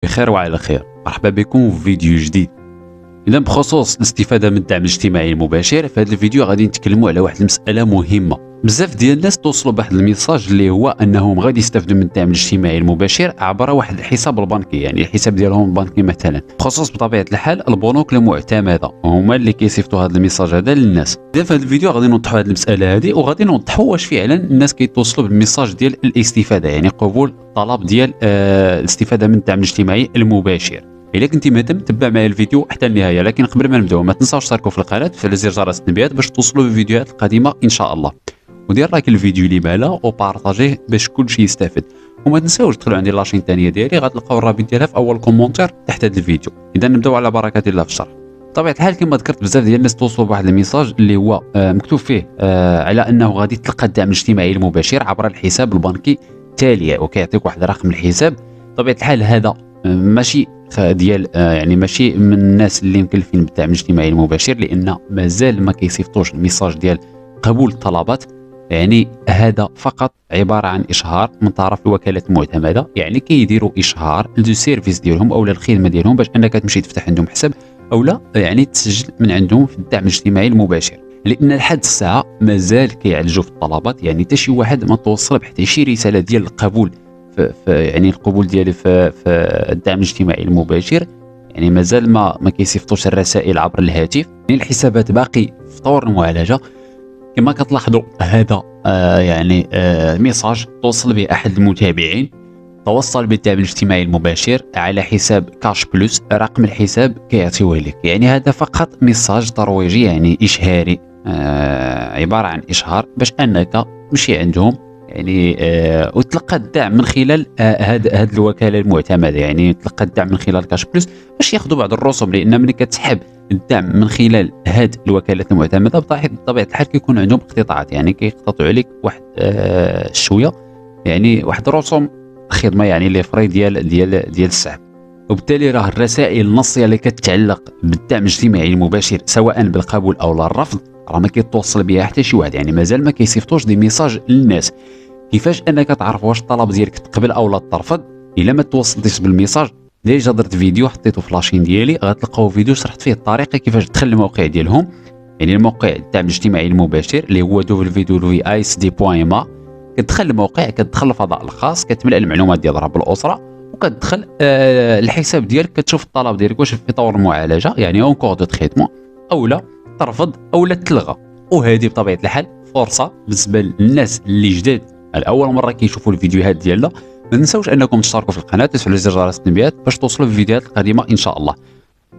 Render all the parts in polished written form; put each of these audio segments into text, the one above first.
بخير وعلى خير. مرحبا بكم في فيديو جديد. اذا بخصوص الاستفاده من الدعم الاجتماعي المباشر، في هذا الفيديو غادي نتكلموا على واحد المساله مهمه. بزاف ديال الناس توصلوا بواحد الميساج اللي هو انهم غادي يستافدوا من الدعم الاجتماعي المباشر عبر واحد الحساب البنكي، يعني الحساب ديالهم البنكي مثلا. بخصوص بطبيعه الحال البنوك المعتمده هما اللي كيصيفطوا هذا الميساج هذا للناس. اذا في هذا الفيديو غادي نوضحوا هذه المساله هذه، وغادي نوضحوا واش فعلا الناس كيتوصلوا بالميساج ديال الاستفاده، يعني قبول طلب ديال الاستفاده من الدعم الاجتماعي المباشر. الا كنتي مهتم تبع معايا الفيديو حتى النهايه، لكن قبل ما نبداو ما تنساوش تشتركوا في القناه وتفعلوا زر جرس التنبيهات باش توصلوا بالفيديوهات القادمه ان شاء الله، ودير لايك الفيديو اللي بالا وبارطاجيه باش كلشي يستافد. وما تنساوش تدخلوا عندي لاشين الثانيه ديالي، غتلقاو الرابط ديالها في اول كومونتير تحت هذا الفيديو. اذا نبداو على بركه الله في الشرح. بطبيعه الحال كما ذكرت بزاف ديال الناس توصلوا بواحد الميساج اللي هو مكتوب فيه على انه غادي تلقى الدعم الاجتماعي المباشر عبر الحساب البنكي التالي، وكيعطيك واحد رقم الحساب. بطبيعه الحال هذا ماشي ديال يعني ماشي من الناس اللي مكلفين بالدعم الاجتماعي المباشر، لان مازال ما كيصيفطوش الميساج ديال قبول الطلبات. يعني هذا فقط عباره عن اشهار من طرف الوكالات المعتمده، يعني كيديروا اشهار لو سيرفيس ديالهم او الخدمه ديالهم باش انك تمشي تفتح عندهم حساب او لا يعني تسجل من عندهم في الدعم الاجتماعي المباشر. لان لحد الساعه مازال كيعالجوا في الطلبات، يعني حتى شي واحد ما توصل بحتى شي رساله ديال القبول في يعني القبول ديالي في الدعم الاجتماعي المباشر. يعني مازال ما كيصيفطوش الرسائل عبر الهاتف، يعني الحسابات باقي في طور المعالجه. كما كتلاحظوا هذا يعني ميساج توصل به احد المتابعين، توصل بالدعم الاجتماعي المباشر على حساب كاش بلس، رقم الحساب كيعطيوه لك. يعني هذا فقط ميساج ترويجي، يعني اشهاري، عباره عن اشهار باش انك تمشي عندهم يعني وتلقى الدعم من خلال هاد الوكاله المعتمده. يعني تلقى الدعم من خلال كاش بلس باش ياخذوا بعض الرسوم، لان ملي كتسحب الدعم من خلال هاد الوكالات المعتمده بطبيعه الحال كيكون عندهم اقتطاعات، يعني كيقتطعوا عليك واحد شويه، يعني واحد الرسوم خدمه، يعني لي فري ديال السحب. وبالتالي راه الرسائل النصيه اللي كتتعلق بالدعم الاجتماعي المباشر سواء بالقبول او لا الرفض راه ما كيتوصل بها حتى شي واحد، يعني مازال ما كيصيفطوش دي ميساج للناس. كيفاش انك تعرف واش الطلب ديالك تقبل او لا ترفض؟ الا ما توصلتيش بالميساج، ديجا درت فيديو حطيته في لاشين ديالي، غتلقاو فيديو شرحت فيه الطريقه كيفاش تدخل الموقع ديالهم، يعني الموقع الدعم الاجتماعي المباشر اللي هو www.isd.ma. كتدخل الموقع، كتدخل الفضاء الخاص، كتملأ المعلومات ديال رب الاسره، وكتدخل الحساب ديالك، كتشوف الطلب ديالك واش في طور المعالجه، يعني اون كور دو تريتمون، او لا ترفض او لا تلغى. وهذه بطبيعه الحال فرصه بالنسبه للناس اللي جداد الاول مره كيشوفوا الفيديوهات ديالنا. ما تنساوش انكم تشتركوا في القناه وتفعلوا زر جرس التنبيهات باش توصلوا بالفيديوهات القادمه ان شاء الله.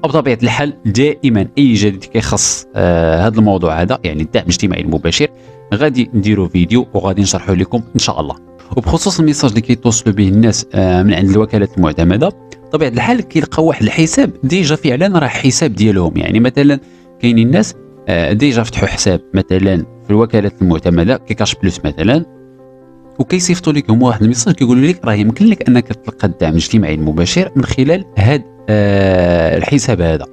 وبطبيعه الحال دائما اي جديد كيخص هذا الموضوع هذا، يعني الدعم الاجتماعي المباشر، غادي نديروا فيديو وغادي نشرحه لكم ان شاء الله. وبخصوص الميساج اللي كيتوصلوا به الناس من عند الوكالات المعتمده، بطبيعه الحال كيلقاو واحد الحساب ديجا فعلا راه حساب ديالهم. يعني مثلا كاينين الناس ديجا فتحوا حساب مثلا في الوكالات المعتمده كاش بلس مثلا، وكيصيفطوا لك هما واحد الميساج كيقولوا لك راه يمكن لك انك تلقى الدعم الاجتماعي المباشر من خلال هذا الحساب هذا.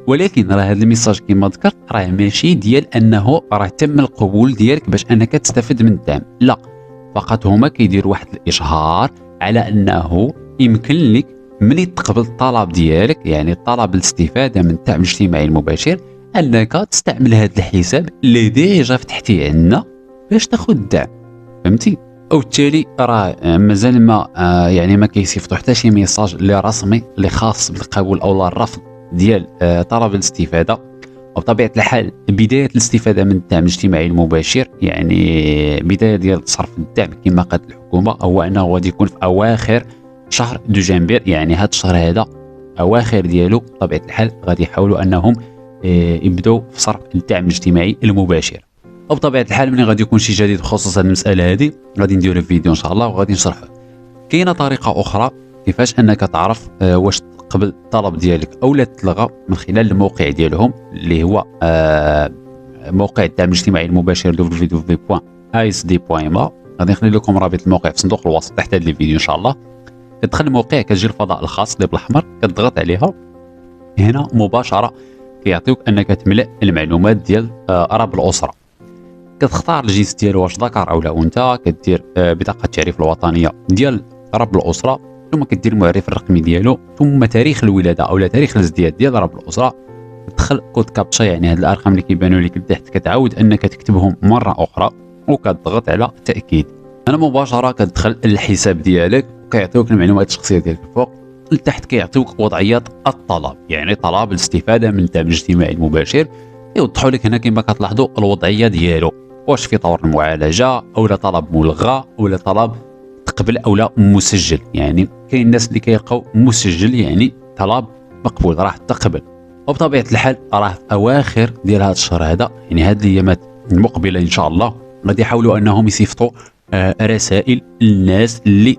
ولكن راه هذا الميساج كما ذكرت راه ماشي ديال انه راه تم القبول ديالك باش انك تستفد من الدعم، لا، فقط هما كيديروا واحد الاشهار على انه يمكن لك ملي تقبل الطلب ديالك، يعني طلب الاستفاده من الدعم الاجتماعي المباشر، انك تستعمل هذا الحساب اللي ديجا فتحتيه عندنا باش تاخذ الدعم. فهمتي؟ وبالتالي راه مازال ما يعني ما كيصيفطوا حتى شي ميساج اللي رسمي اللي خاص بالقبول او لا الرفض ديال طلب الاستفاده. وبطبيعه الحال بدايه الاستفاده من الدعم الاجتماعي المباشر، يعني بدايه ديال صرف الدعم كما قالت الحكومه، هو انه غادي يكون في اواخر شهر دجنبر، يعني هذا الشهر هذا اواخر ديالو. بطبيعه الحال غادي يحاولوا انهم يبداو في صرف الدعم الاجتماعي المباشر. وبطبيعه الحال ملي غادي يكون شي جديد بخصوص هذه المساله هذه غادي نديروا فيديو ان شاء الله وغادي نشرحه. كاينه طريقه اخرى كيفاش انك تعرف واش تقبل الطلب ديالك او لا تلغى من خلال الموقع ديالهم اللي هو موقع الدعم الاجتماعي المباشر www.isd.ma. غادي نخلي لكم رابط الموقع في صندوق الوصف تحت هذا الفيديو ان شاء الله. كتدخل الموقع، كتجي الفضاء الخاص اللي بالاحمر، كتضغط عليها، هنا مباشره كيعطيوك انك تملأ المعلومات ديال رب الاسره. كتختار الجنس ديالو واش ذكر او لا انثى، كدير بطاقه التعريف الوطنيه ديال رب الاسره، ثم كدير المعرف الرقمي ديالو، ثم تاريخ الولاده او تاريخ الازدياد ديال رب الاسره. تدخل كود كابتشا، يعني هاد الارقام اللي كيبانوا لك لتحت كتعاود انك تكتبهم مره اخرى وكتضغط على تاكيد. انا مباشره كتدخل الحساب ديالك وكيعطيوك المعلومات الشخصيه ديالك الفوق. لتحت كيعطيوك وضعيات الطلب، يعني طلب الاستفاده من الدعم الاجتماعي المباشر. يوضحوا لك هنا كما كتلاحظوا الوضعيه ديالو، واش في طور المعالجه او لا طلب ملغى او لا طلب تقبل او لا مسجل. يعني كاين الناس اللي كيلقاو مسجل يعني طلب مقبول راه تقبل. وبطبيعه الحال راه في اواخر ديال هذا الشهر هذا، يعني هذه الايامات المقبله ان شاء الله غادي يحاولوا انهم يصيفطوا رسائل للناس اللي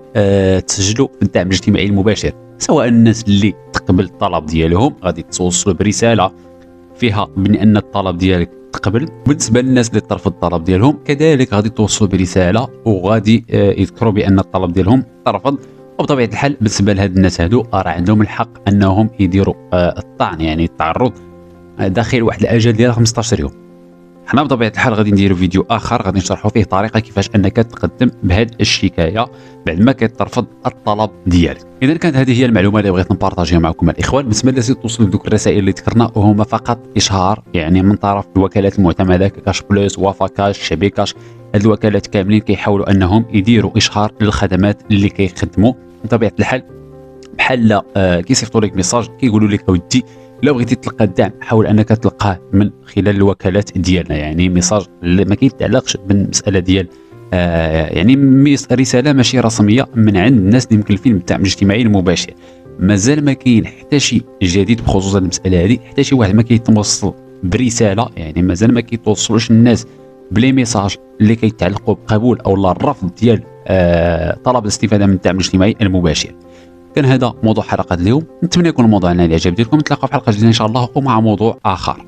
تسجلوا في الدعم الاجتماعي المباشر، سواء الناس اللي تقبل الطلب ديالهم غادي توصلوا برساله فيها بان الطلب ديالك تقبل. بالنسبه للناس اللي ترفض الطلب ديالهم كذلك غادي توصلوا برساله وغادي يذكروا بان الطلب ديالهم ترفض. وبطبيعه الحال بالنسبه لهاد الناس هادو راه عندهم الحق انهم يديروا الطعن، يعني التعرض داخل واحد الاجل ديال 15 يوم. حنا بطبيعه الحال غادي نديروا فيديو اخر غادي نشرحوا فيه طريقه كيفاش انك تقدم بهذه الشكايه بعد ما كترفض الطلب ديالك. اذا كانت هذه هي المعلومه اللي بغيت نبارطاجيها معكم الاخوان. بالنسبه للناس اللي توصلوا دوك الرسائل اللي ذكرنا وهما فقط اشهار، يعني من طرف الوكالات المعتمده كاش بلوس، وافا كاش، شبي كاش، هاد الوكالات كاملين كيحاولوا انهم يديروا اشهار للخدمات اللي كيخدموا. بطبيعه الحال بحال كيصيفطوا لك ميساج كيقولوا لك اودي لو بغيتي تلقى الدعم حاول انك تلقاه من خلال الوكالات ديالنا، يعني ميساج اللي ما كيتعلقش بالمساله ديال يعني رساله ماشي رسميه من عند الناس اللي مكلفين بالدعم الاجتماعي المباشر. مازال ما كاين حتى شي جديد بخصوص المساله هذه، حتى شي واحد ما كيتوصل برساله، يعني مازال ما كيتوصلوش الناس بلي ميساج اللي كيتعلقوا بقبول او لا الرفض ديال طلب الاستفاده من الدعم الاجتماعي المباشر. كان هذا موضوع حلقه اليوم، نتمنى يكون الموضوع نال الاعجاب ديالكم. نتلاقاو في حلقه جديده ان شاء الله ومع موضوع اخر.